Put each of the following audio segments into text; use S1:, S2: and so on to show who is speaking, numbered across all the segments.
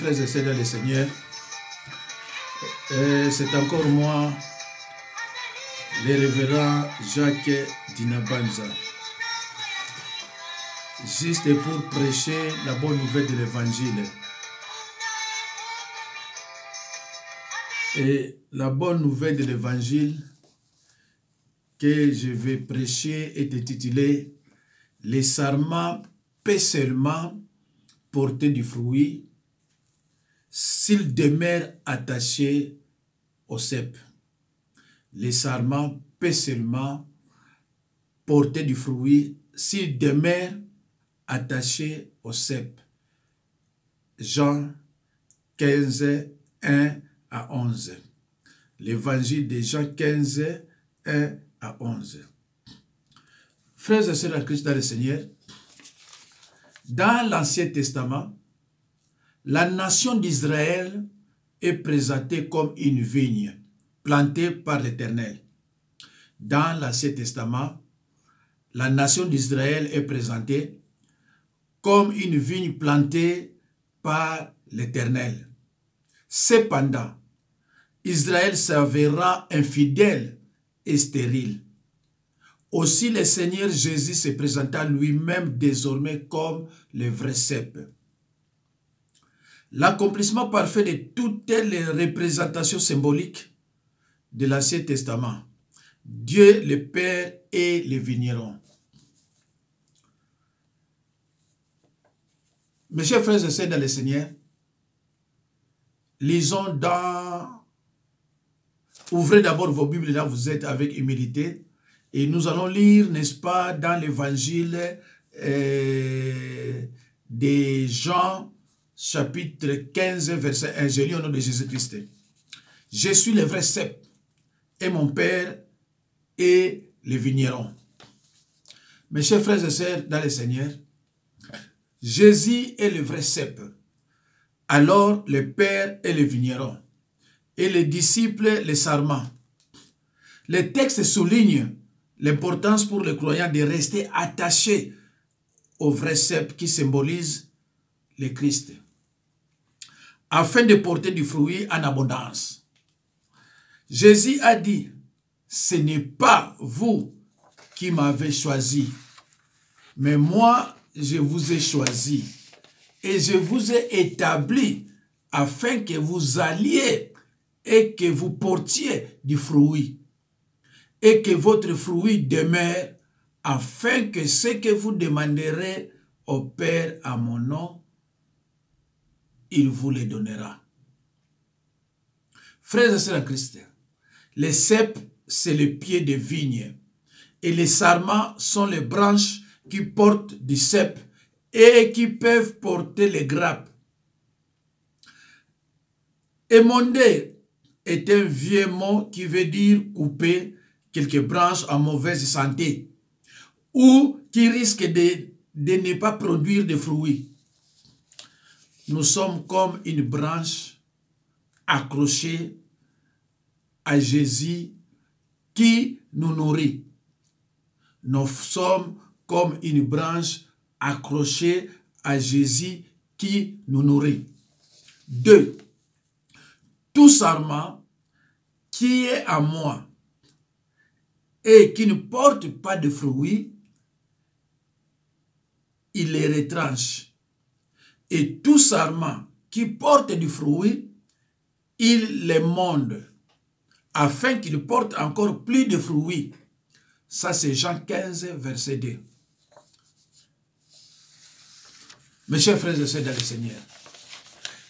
S1: Frères et sœurs dans le Seigneur, c'est encore moi, le révérend Jacques Dinabanza, juste pour prêcher la bonne nouvelle de l'Évangile. Et la bonne nouvelle de l'Évangile que je vais prêcher est intitulée « Les sarments peut seulement porter du fruit s'ils demeurent attachés au cep. » Les sarments peut seulement porter du fruit s'ils demeurent attachés au cep. Jean 15, 1 à 11. L'évangile de Jean 15, 1 à 11. Frères et sœurs en Christ dans le Seigneur, dans l'Ancien Testament, la nation d'Israël est présentée comme une vigne plantée par l'Éternel. Dans l'Ancien Testament, la nation d'Israël est présentée comme une vigne plantée par l'Éternel. Cependant, Israël s'avérera infidèle et stérile. Aussi, le Seigneur Jésus se présenta lui-même désormais comme le vrai cep. L'accomplissement parfait de toutes les représentations symboliques de l'Ancien Testament. Dieu le Père et le vigneron. Mes chers frères et sœurs dans le Seigneur, lisons dans... Ouvrez d'abord vos Bibles là où vous êtes avec humilité. Et nous allons lire, n'est-ce pas, dans l'évangile de Jean, chapitre 15, verset 1. Je lis au nom de Jésus-Christ. Je suis le vrai cep, et mon Père est le vigneron. Mes chers frères et sœurs dans le Seigneur, Jésus est le vrai cep. Alors le Père est le vigneron. Et les disciples, les sarments. Le texte souligne l'importance pour les croyants de rester attachés au vrai cep qui symbolise le Christ, afin de porter du fruit en abondance. Jésus a dit, ce n'est pas vous qui m'avez choisi, mais moi je vous ai choisi et je vous ai établi afin que vous alliez et que vous portiez du fruit et que votre fruit demeure, afin que ce que vous demanderez au Père à mon nom, il vous le donnera. Frères et sœurs en Christ, les cep, c'est le pied de vigne, et les sarments sont les branches qui portent du cep et qui peuvent porter les grappes. Émondé est un vieux mot qui veut dire couper quelques branches en mauvaise santé ou qui risquent de ne pas produire de fruits. Nous sommes comme une branche accrochée à Jésus qui nous nourrit. Nous sommes comme une branche accrochée à Jésus qui nous nourrit. 2. Tout sarment qui est à moi et qui ne porte pas de fruits, il les retranche. Et tout sarment qui porte du fruit, il les monde, afin qu'il porte encore plus de fruits. Ça, c'est Jean 15, verset 2. Mes chers frères et sœurs dans le Seigneur,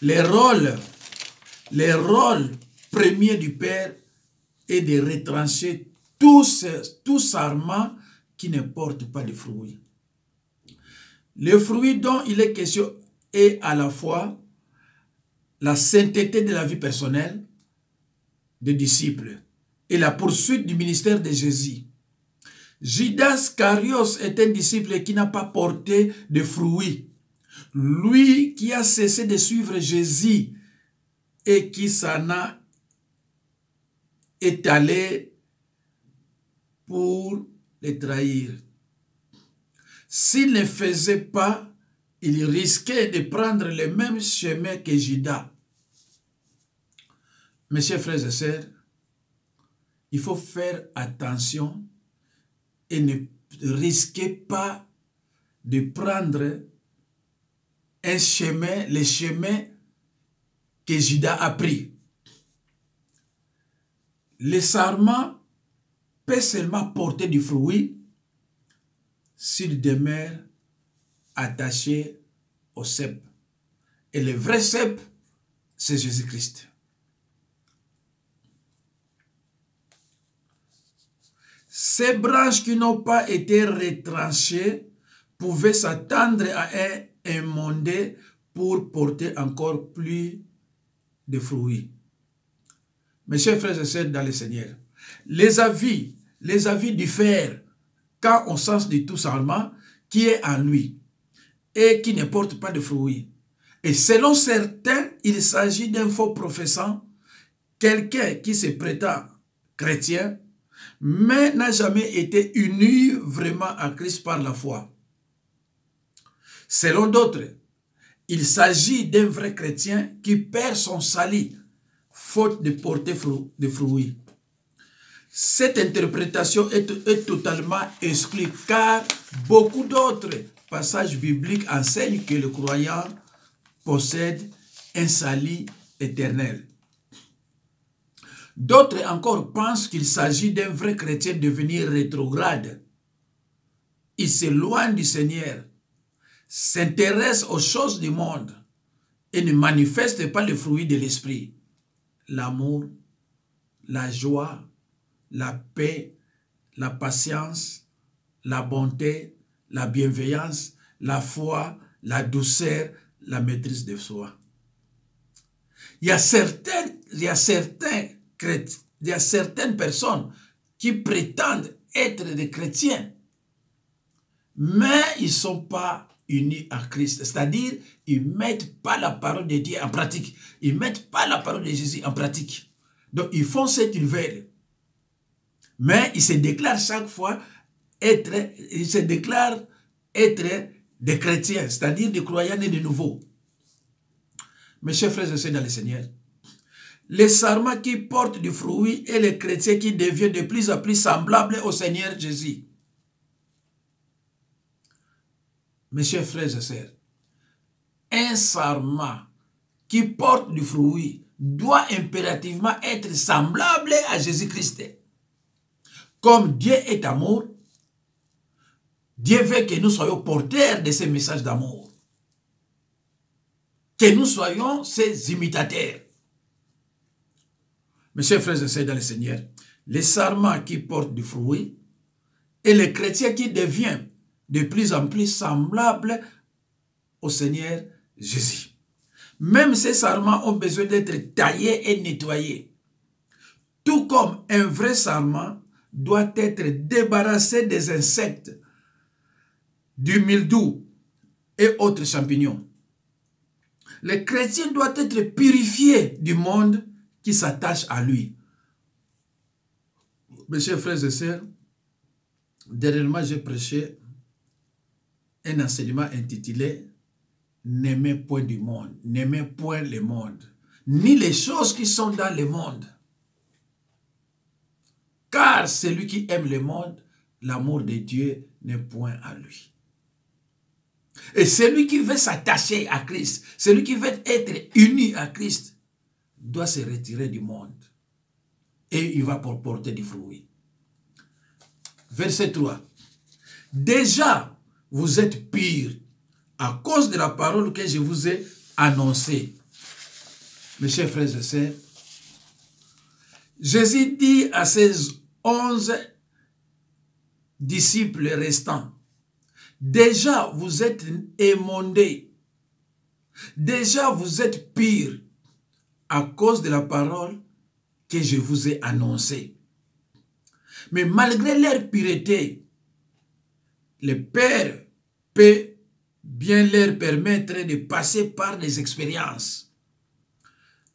S1: le rôle premier du Père est de retrancher tout sarment qui ne porte pas de fruits. Le fruit dont il est question est à la fois la sainteté de la vie personnelle des disciples et la poursuite du ministère de Jésus. Judas Carios est un disciple qui n'a pas porté de fruits. Lui qui a cessé de suivre Jésus et qui s'en a étalé pour les trahir. S'il ne faisait pas, il risquait de prendre le même chemin que Judas. Mes chers frères et sœurs, il faut faire attention et ne risquez pas de prendre un chemin, le chemin que Judas a pris. Le sarment peut seulement porter du fruit s'il demeure attaché au cep. Et le vrai cep, c'est Jésus-Christ. Ces branches qui n'ont pas été retranchées pouvaient s'attendre à être émondées pour porter encore plus de fruits. Mes chers frères et sœurs dans le Seigneur, les avis diffèrent quant au sens du tout sarment qui est en lui et qui ne porte pas de fruits. Et selon certains, il s'agit d'un faux professant, quelqu'un qui se prétend chrétien, mais n'a jamais été uni vraiment à Christ par la foi. Selon d'autres, il s'agit d'un vrai chrétien qui perd son salut, faute de porter des fruits. Cette interprétation est totalement exclue, car beaucoup d'autres passages bibliques enseignent que le croyant possède un salut éternel. D'autres encore pensent qu'il s'agit d'un vrai chrétien devenu rétrograde. Il s'éloigne du Seigneur, s'intéresse aux choses du monde et ne manifeste pas le fruit de l'esprit. L'amour, la joie, la paix, la patience, la bonté, la bienveillance, la foi, la douceur, la maîtrise de soi. Il y a certaines personnes qui prétendent être des chrétiens, mais ils ne sont pas unis à Christ. C'est-à-dire, ils ne mettent pas la parole de Dieu en pratique. Ils ne mettent pas la parole de Jésus en pratique. Donc, ils font ce qu'ils veulent. Mais ils se déclarent chaque fois être des chrétiens, c'est-à-dire des croyants nés de nouveau. Mes chers frères et sœurs dans le Seigneur, les sarments qui portent du fruit et les chrétiens qui deviennent de plus en plus semblables au Seigneur Jésus. Mes chers frères et sœurs, un sarment qui porte du fruit doit impérativement être semblable à Jésus-Christ. Comme Dieu est amour, Dieu veut que nous soyons porteurs de ce message d'amour. Que nous soyons ses imitateurs. Mes chers frères et sœurs dans le Seigneur, les sarments qui portent du fruit et les chrétiens qui deviennent de plus en plus semblables au Seigneur Jésus. Même ces sarments ont besoin d'être taillés et nettoyés. Tout comme un vrai sarment doit être débarrassé des insectes, du mildiou et autres champignons. Les chrétiens doivent être purifiés du monde qui s'attache à lui. Mes chers frères et sœurs, dernièrement j'ai prêché un enseignement intitulé « N'aimez point du monde, n'aimez point le monde, ni les choses qui sont dans le monde. Car celui qui aime le monde, l'amour de Dieu n'est point à lui. » Et celui qui veut s'attacher à Christ, celui qui veut être uni à Christ, doit se retirer du monde. Et il va porter du fruit. Verset 3. Déjà, vous êtes purs à cause de la parole que je vous ai annoncée. Mes chers frères et sœurs, Jésus dit à ses 11 disciples restants, déjà vous êtes émondés, déjà vous êtes purs à cause de la parole que je vous ai annoncée. Mais malgré leur pureté, le Père peut bien leur permettre de passer par des expériences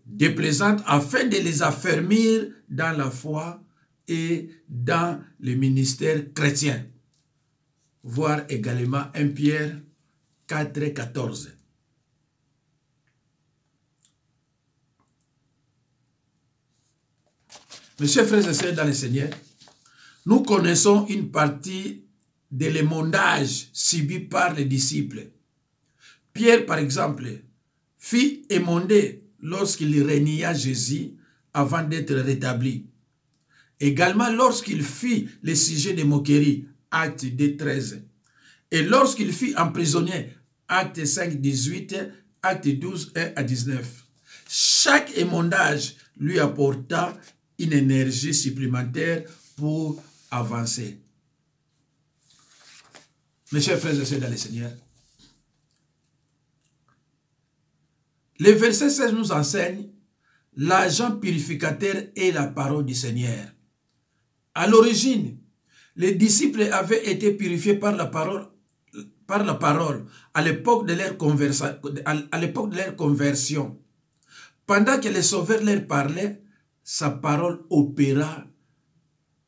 S1: déplaisantes afin de les affermir dans la foi et dans le ministère chrétien. Voir également 1 Pierre 4, 14. Mes chers frères et sœurs dans le Seigneur, nous connaissons une partie de l'émondage subi par les disciples. Pierre, par exemple, fut émondé lorsqu'il renia Jésus avant d'être rétabli. Également lorsqu'il fit le sujet de moquerie, acte 2, 13. Et lorsqu'il fut emprisonné, acte 5, 18, acte 12, 1 à 19. Chaque émondage lui apporta une énergie supplémentaire pour avancer. Mes chers frères et sœurs dans le Seigneur, le verset 16 nous enseigne l'agent purificateur est la parole du Seigneur. À l'origine, les disciples avaient été purifiés par la parole à l'époque de leur conversion. Pendant que le Sauveur leur parlait, sa parole opéra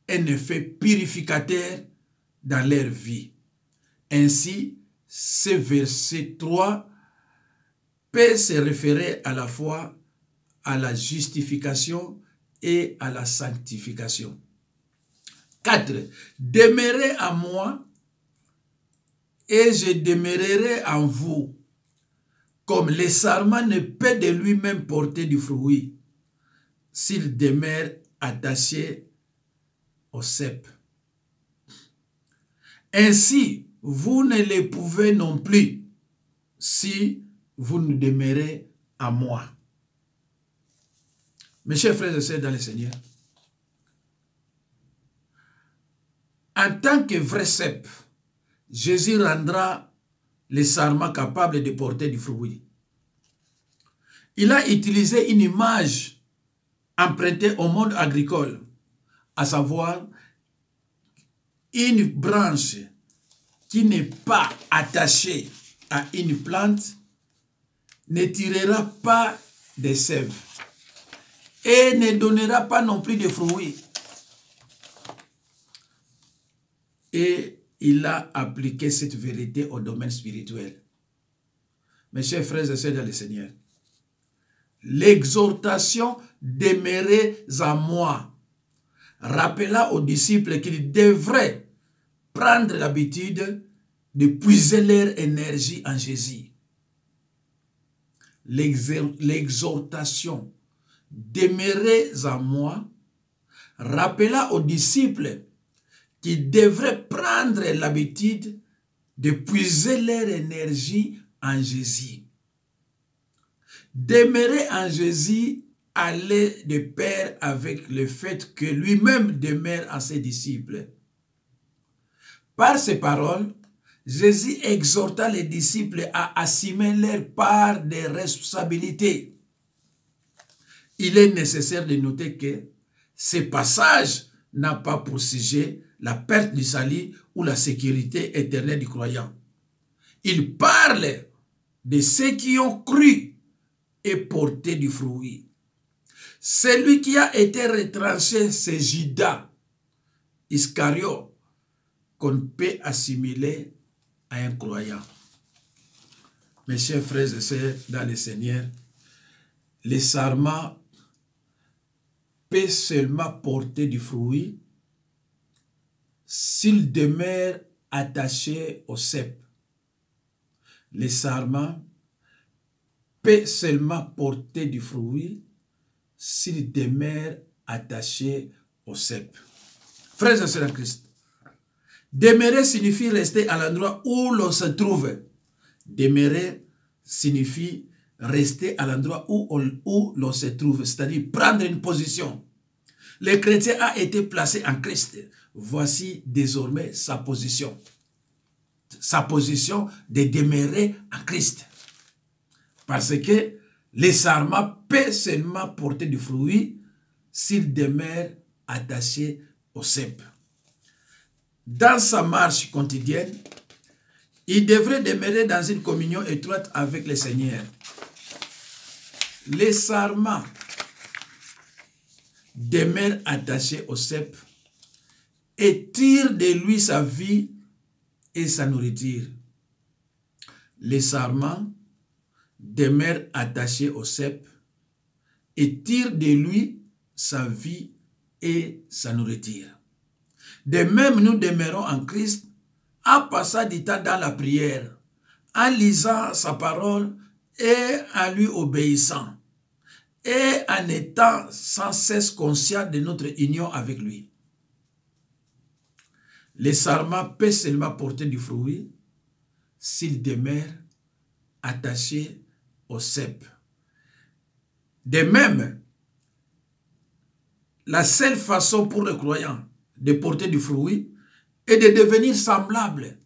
S1: un effet purificateur dans leur vie. Ainsi, ce verset 3 peut se référer à la fois à la justification et à la sanctification. 4. Demeurez en moi et je demeurerai en vous. Comme le sarment ne peut de lui-même porter du fruit s'il demeure attaché au cep. Ainsi, vous ne le pouvez non plus si vous ne demeurez en moi. Mes chers frères et sœurs dans le Seigneur, en tant que vrai cep, Jésus rendra les sarments capables de porter du fruit. Il a utilisé une image empruntée au monde agricole, à savoir une branche qui n'est pas attachée à une plante ne tirera pas de sève et ne donnera pas non plus de fruits. Et il a appliqué cette vérité au domaine spirituel. Mes chers frères et sœurs dans le Seigneur, l'exhortation demeurez en moi rappela aux disciples qu'ils devraient prendre l'habitude de puiser leur énergie en Jésus. L'exhortation demeurez en moi rappela aux disciples qu'ils devraient prendre l'habitude de puiser leur énergie en Jésus. Demeurer en Jésus allait de pair avec le fait que lui-même demeure en ses disciples. Par ces paroles, Jésus exhorta les disciples à assumer leur part de responsabilité. Il est nécessaire de noter que ce passage n'a pas pour sujet la perte du salut ou la sécurité éternelle du croyant. Il parle de ceux qui ont cru et porté du fruit. Celui qui a été retranché, c'est Judas Iscariote, qu'on peut assimiler à un croyant. Mes chers frères et sœurs dans le Seigneur, les sarments peuvent seulement porter du fruit s'ils demeurent attachés au cep. Les sarments peuvent seulement porter du fruit s'ils demeurent attachés au cep. Frères et sœurs en Christ, demeurer signifie rester à l'endroit où l'on se trouve. Demeurer signifie rester à l'endroit où l'on se trouve, c'est-à-dire prendre une position. Le chrétien a été placé en Christ. Voici désormais sa position. Sa position de demeurer en Christ. Parce que les sarments peuvent seulement porter du fruit s'ils demeurent attachés au cep. Dans sa marche quotidienne, il devrait demeurer dans une communion étroite avec le Seigneur. Les sarments demeurent attachés au cep et tirent de lui sa vie et sa nourriture. les sarments demeurent attachés au cep et tirent de lui sa vie et sa nourriture. De même, nous demeurons en Christ en passant du temps dans la prière, en lisant sa parole et en lui obéissant, et en étant sans cesse conscients de notre union avec lui. Les sarments peuvent seulement porter du fruit s'ils demeurent attachés au cep. De même, la seule façon pour le croyant de porter du fruit et de devenir semblable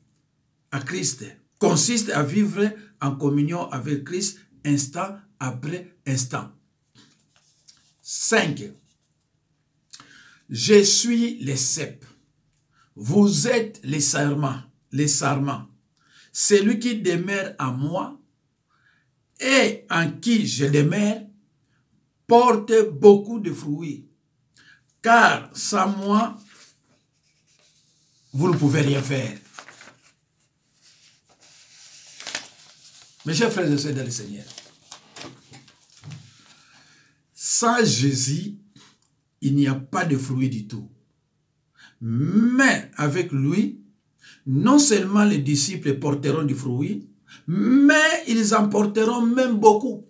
S1: à Christ consiste à vivre en communion avec Christ instant après instant. 5. Je suis le cep. Vous êtes les sarments. Celui qui demeure en moi et en qui je demeure porte beaucoup de fruits. Car sans moi, vous ne pouvez rien faire. Mes chers frères et sœurs dans le Seigneur, sans Jésus, il n'y a pas de fruits du tout. Mais avec lui, non seulement les disciples porteront du fruit, mais ils en porteront même beaucoup.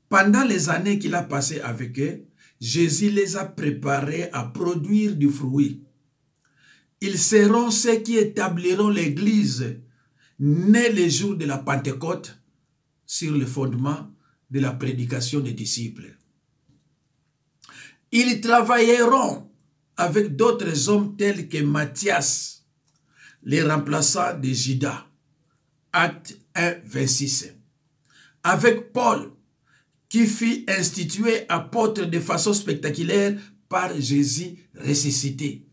S1: Pendant les années qu'il a passées avec eux, Jésus les a préparés à produire du fruit. Ils seront ceux qui établiront l'Église, née le jour de la Pentecôte, sur le fondement de la prédication des disciples. Ils travailleront avec d'autres hommes tels que Matthias, les remplaçants de Judas, Acte 1, 26. Avec Paul, qui fut institué apôtre de façon spectaculaire par Jésus ressuscité.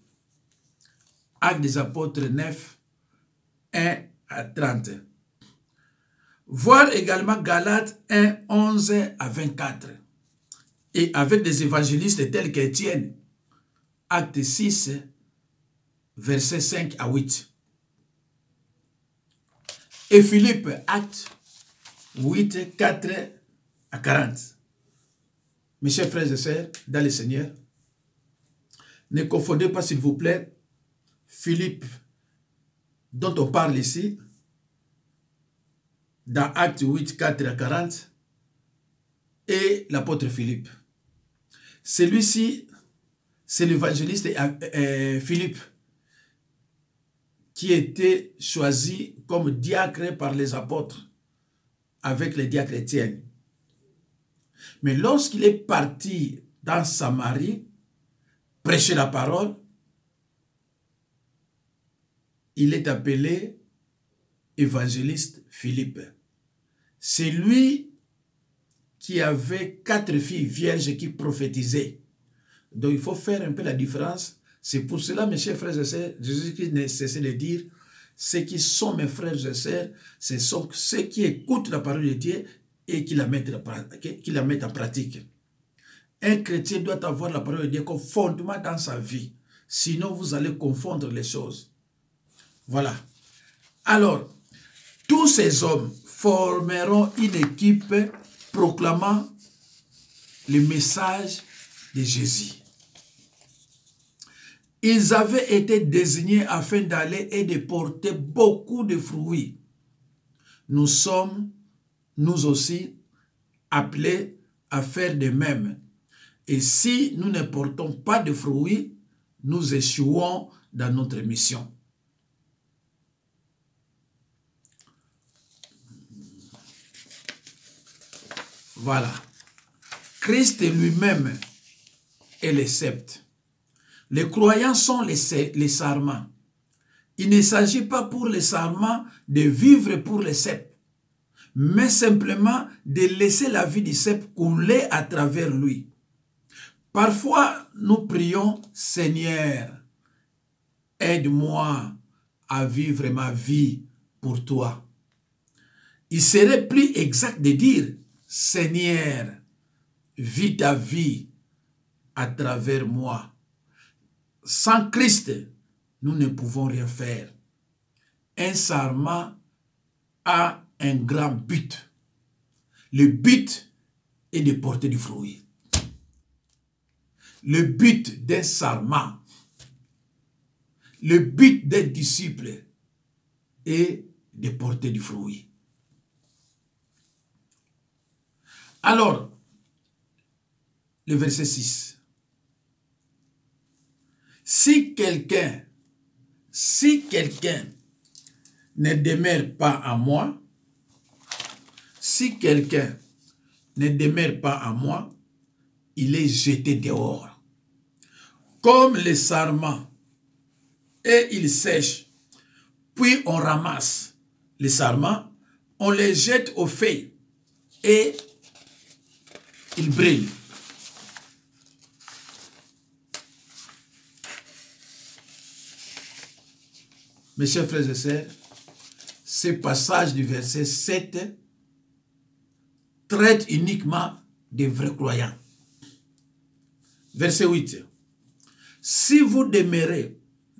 S1: Actes des apôtres 9, 1 à 30. Voir également Galates 1, 11 à 24. Et avec des évangélistes tels qu'Étienne, Acte 6, versets 5 à 8. Et Philippe, Acte 8, 4 à 40. Mes chers frères et sœurs, dans le Seigneur, ne confondez pas, s'il vous plaît, Philippe, dont on parle ici, dans Acte 8, 4 à 40, et l'apôtre Philippe. Celui-ci, c'est l'évangéliste Philippe, qui était choisi comme diacre par les apôtres, avec les diacres Étienne. Mais lorsqu'il est parti dans Samarie, prêcher la parole, il est appelé évangéliste Philippe. C'est lui qui avait 4 filles vierges qui prophétisaient. Donc il faut faire un peu la différence. C'est pour cela, mes chers frères et sœurs, Jésus-Christ ne cessait de dire, ceux qui sont mes frères et sœurs, ce sont ceux qui écoutent la parole de Dieu et qui la mettent en pratique. Un chrétien doit avoir la parole de Dieu comme fondement dans sa vie. Sinon, vous allez confondre les choses. Voilà. Alors, tous ces hommes formeront une équipe proclamant le message de Jésus. Ils avaient été désignés afin d'aller et de porter beaucoup de fruits. Nous sommes, nous aussi, appelés à faire de même. Et si nous ne portons pas de fruits, nous échouons dans notre mission. Voilà. Christ lui-même est le sceptre. Les croyants sont les sarments. Il ne s'agit pas pour les sarments de vivre pour le cep, mais simplement de laisser la vie du cep couler à travers lui. Parfois, nous prions, Seigneur, aide-moi à vivre ma vie pour toi. Il serait plus exact de dire, Seigneur, vis ta vie à travers moi. Sans Christ, nous ne pouvons rien faire. Un sarment a un grand but. Le but est de porter du fruit. Le but d'un sarment, le but d'un disciple est de porter du fruit. Alors, le verset 6. Si quelqu'un ne demeure pas en moi, si quelqu'un ne demeure pas en moi, il est jeté dehors. Comme les sarments, et il sèche. Puis on ramasse les sarments, on les jette au feu et ils brillent. Mes chers frères et sœurs, ce passage du verset 7 traite uniquement des vrais croyants. Verset 8. Si vous demeurez,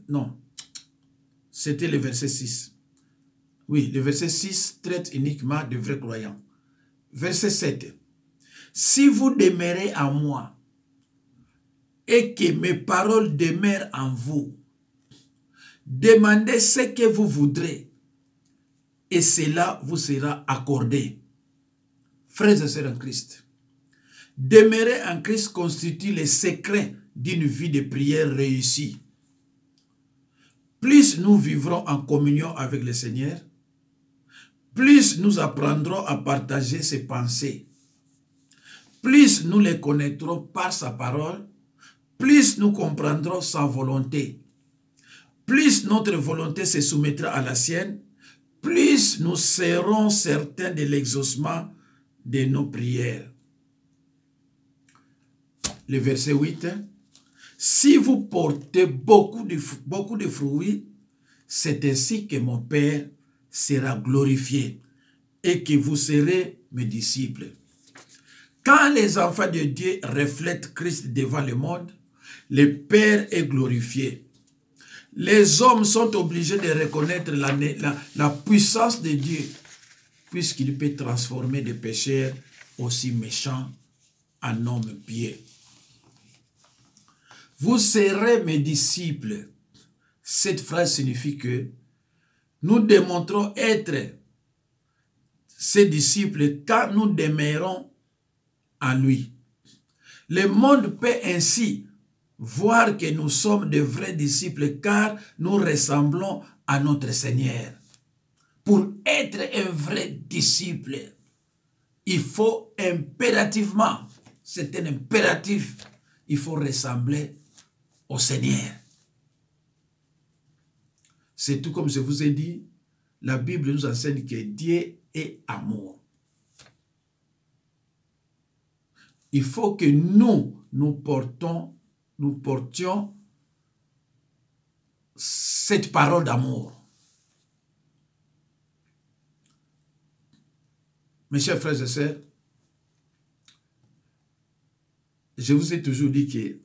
S1: non, c'était le verset 6. Oui, le verset 6 traite uniquement des vrais croyants. Verset 7. Si vous demeurez en moi et que mes paroles demeurent en vous, demandez ce que vous voudrez et cela vous sera accordé. Frères et sœurs en Christ, demeurer en Christ constitue le secret d'une vie de prière réussie. Plus nous vivrons en communion avec le Seigneur, plus nous apprendrons à partager ses pensées. Plus nous les connaîtrons par sa parole, plus nous comprendrons sa volonté. Plus notre volonté se soumettra à la sienne, plus nous serons certains de l'exaucement de nos prières. Le verset 8. Si vous portez beaucoup de fruits, c'est ainsi que mon Père sera glorifié et que vous serez mes disciples. Quand les enfants de Dieu reflètent Christ devant le monde, le Père est glorifié. Les hommes sont obligés de reconnaître la puissance de Dieu, puisqu'il peut transformer des pécheurs aussi méchants en hommes pieux. Vous serez mes disciples. Cette phrase signifie que nous démontrons être ses disciples quand nous demeurons en lui. Le monde peut ainsi voir que nous sommes de vrais disciples car nous ressemblons à notre Seigneur. Pour être un vrai disciple, il faut impérativement, c'est un impératif, il faut ressembler au Seigneur. C'est tout comme je vous ai dit, la Bible nous enseigne que Dieu est amour. Il faut que nous portions cette parole d'amour. Mes chers frères et sœurs, je vous ai toujours dit que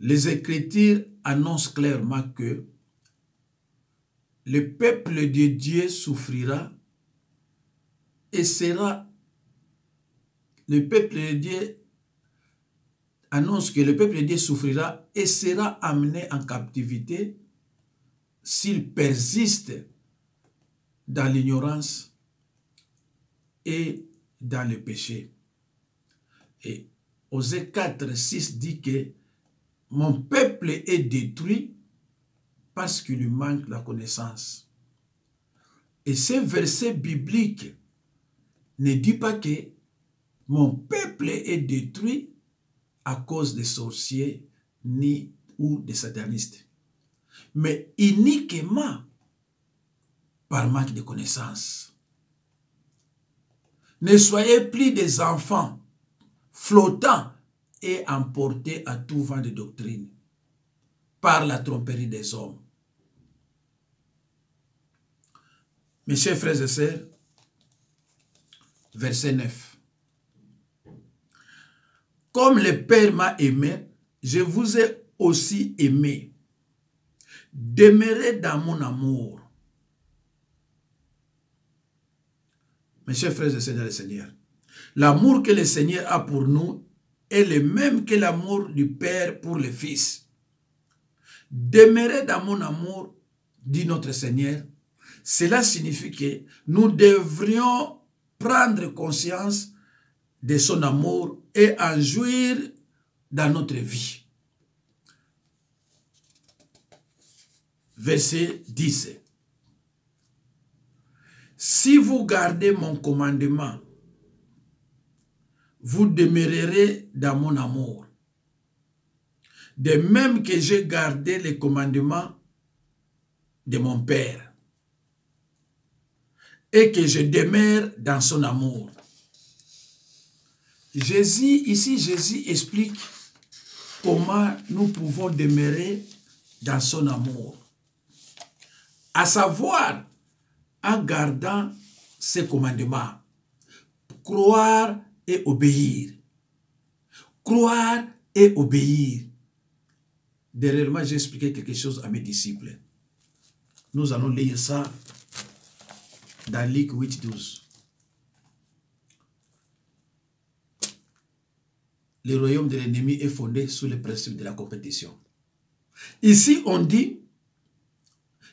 S1: les Écritures annoncent clairement que le peuple de Dieu souffrira et sera, le peuple de Dieu annonce que le peuple de Dieu souffrira et sera amené en captivité s'il persiste dans l'ignorance et dans le péché. Et Osée 4, 6 dit que mon peuple est détruit parce qu'il lui manque la connaissance. Et ce verset biblique ne dit pas que mon peuple est détruit à cause des sorciers ni ou des satanistes, mais uniquement par manque de connaissance. Ne soyez plus des enfants flottants et emportés à tout vent de doctrine par la tromperie des hommes. Mes chers frères et sœurs, verset 9. Comme le Père m'a aimé, je vous ai aussi aimé. Demeurez dans mon amour. Mes chers frères et sœurs dans le Seigneur, l'amour que le Seigneur a pour nous est le même que l'amour du Père pour le Fils. Demeurer dans mon amour, dit notre Seigneur, cela signifie que nous devrions prendre conscience de son amour et en jouir dans notre vie. Verset 10. Si vous gardez mon commandement, vous demeurerez dans mon amour. De même que j'ai gardé les commandements de mon Père et que je demeure dans son amour. Jésus explique comment nous pouvons demeurer dans son amour. À savoir, en gardant ses commandements, croire et obéir. Croire et obéir. Derrière moi, j'ai expliqué quelque chose à mes disciples. Nous allons lire ça dans Luc 8, 12. Le royaume de l'ennemi est fondé sur le principe de la compétition. Ici, on dit,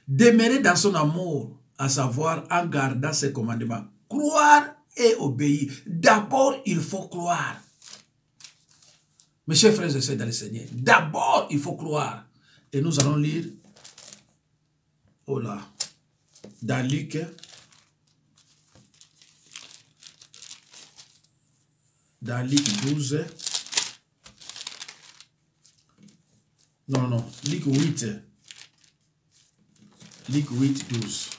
S1: demeurer dans son amour, à savoir en gardant ses commandements. Croire et obéir. D'abord, il faut croire. Mes chers frères et sœurs dans le Seigneur, d'abord, il faut croire. Et nous allons lire, oh là, dans Luc, dans Luc 12, non, Luc 8, Luc 8, 12.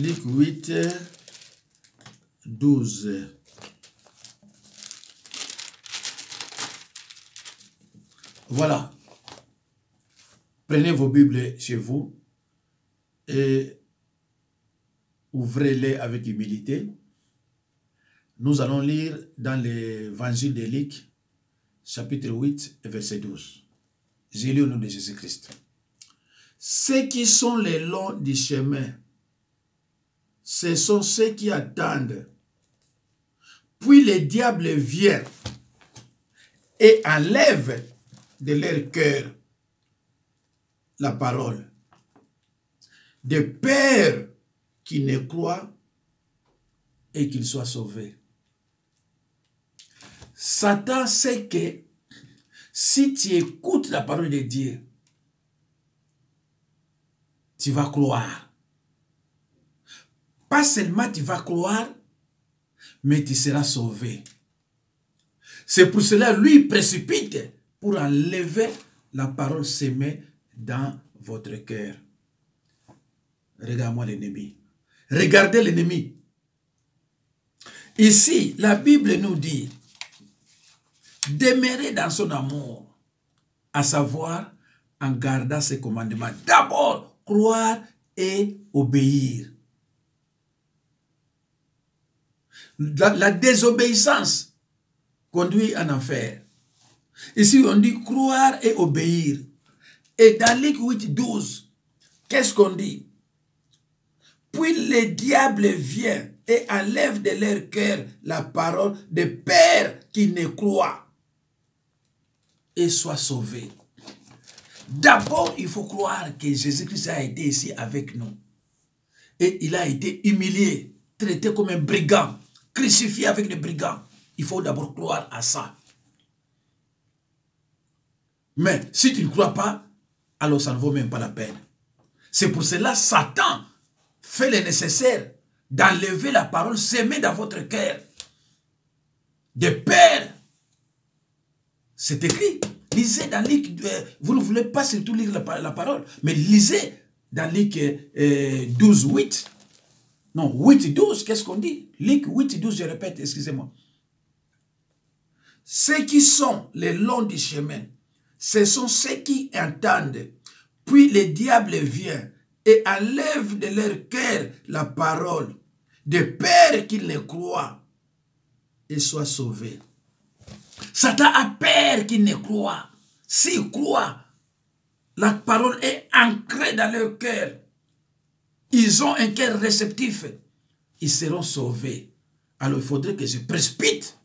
S1: Luc 8, 12. Voilà. Prenez vos Bibles chez vous et ouvrez-les avec humilité. Nous allons lire dans l'évangile de Luc, chapitre 8, verset 12. J'ai lu au nom de Jésus-Christ. Ceux qui sont les longs du chemin, ce sont ceux qui attendent. Puis le diable vient et enlève de leur cœur la parole, de peur qu'ils ne croient et qu'ils soient sauvés. Satan sait que si tu écoutes la parole de Dieu, tu vas croire. Pas seulement tu vas croire, mais tu seras sauvé. C'est pour cela, lui, précipite pour enlever la parole sémée dans votre cœur. Regarde-moi l'ennemi. Regardez l'ennemi. Ici, la Bible nous dit, demeurer dans son amour, à savoir en gardant ses commandements. D'abord, croire et obéir. La désobéissance conduit en enfer. Ici, on dit croire et obéir. Et dans Luc 8, 12, qu'est-ce qu'on dit? Puis le diable vient et enlève de leur cœur la parole de peur qui ne croient et soient sauvés. D'abord, il faut croire que Jésus-Christ a été ici avec nous. Et il a été humilié, traité comme un brigand, crucifié avec des brigands. Il faut d'abord croire à ça. Mais si tu ne crois pas, alors ça ne vaut même pas la peine. C'est pour cela que Satan fait le nécessaire d'enlever la parole sémée dans votre cœur. De peur. C'est écrit. Lisez dans Luc, vous ne voulez pas surtout lire la parole, mais lisez dans Luc 12, 8. Non, 8, 12, qu'est-ce qu'on dit? Luc 8, 12, je répète, excusez-moi. Ceux qui sont les longs du chemin, ce sont ceux qui entendent. Puis le diable vient et enlève de leur cœur la parole, de peur qu'ils ne croient et soient sauvés. Satan a peur qu'il ne croit. S'il croit, La parole est ancrée dans leur cœur. Ils ont un cœur réceptif. Ils seront sauvés. Alors il faudrait que je précipite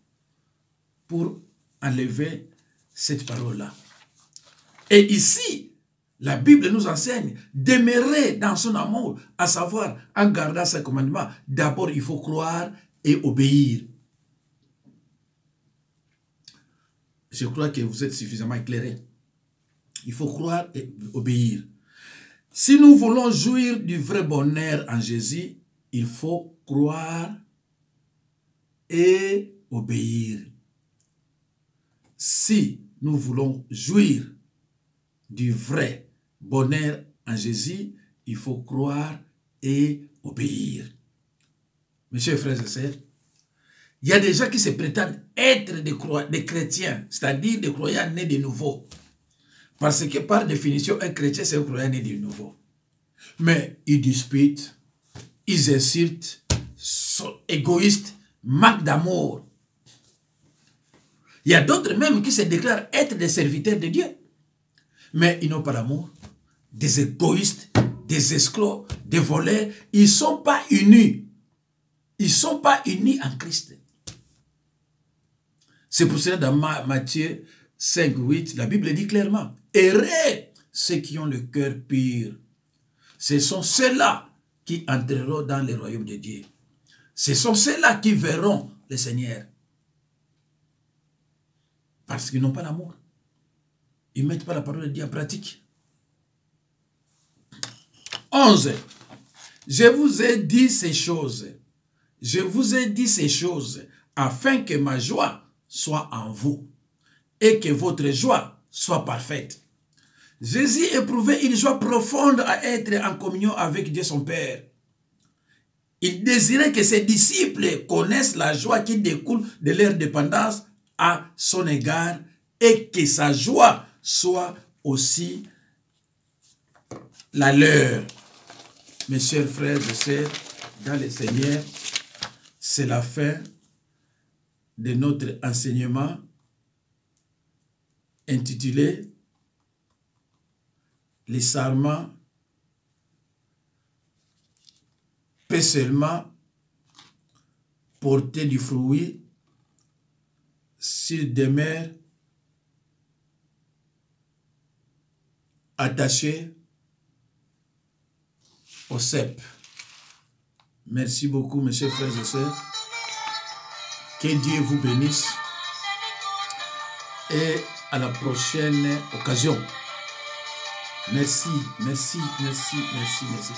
S1: pour enlever cette parole-là. Et ici, la Bible nous enseigne demeurer dans son amour, à savoir en gardant ses commandements. D'abord, il faut croire et obéir. Je crois que vous êtes suffisamment éclairés. Il faut croire et obéir. Si nous voulons jouir du vrai bonheur en Jésus, il faut croire et obéir. Si nous voulons jouir du vrai bonheur en Jésus, il faut croire et obéir. Mes chers frères et sœurs, il y a des gens qui se prétendent être des chrétiens, c'est-à-dire des croyants nés de nouveau. Parce que par définition, un chrétien, c'est un croyant né de nouveau. Mais ils disputent, ils insultent, sont égoïstes, manquent d'amour. Il y a d'autres même qui se déclarent être des serviteurs de Dieu. Mais ils n'ont pas d'amour. Des égoïstes, des escrocs, des voleurs. Ils ne sont pas unis. Ils ne sont pas unis en Christ. C'est pour cela dans Matthieu 5, 8, la Bible dit clairement, « Heureux ceux qui ont le cœur pur. Ce sont ceux-là qui entreront dans le royaume de Dieu. Ce sont ceux-là qui verront le Seigneur. » Parce qu'ils n'ont pas l'amour. Ils ne mettent pas la parole de Dieu en pratique. 11. Je vous ai dit ces choses. Je vous ai dit ces choses afin que ma joie soit en vous et que votre joie soit parfaite. Jésus éprouvait une joie profonde à être en communion avec Dieu son Père. Il désirait que ses disciples connaissent la joie qui découle de leur dépendance à son égard et que sa joie soit aussi la leur. Mes chers frères et sœurs, dans le Seigneur, c'est la fin de notre enseignement intitulé « Les sarments peut seulement porter du fruit s'il demeure attaché au cep. » Merci beaucoup, mes chers frères et sœurs. Que Dieu vous bénisse. Et à la prochaine occasion. Merci, merci, merci, merci, merci.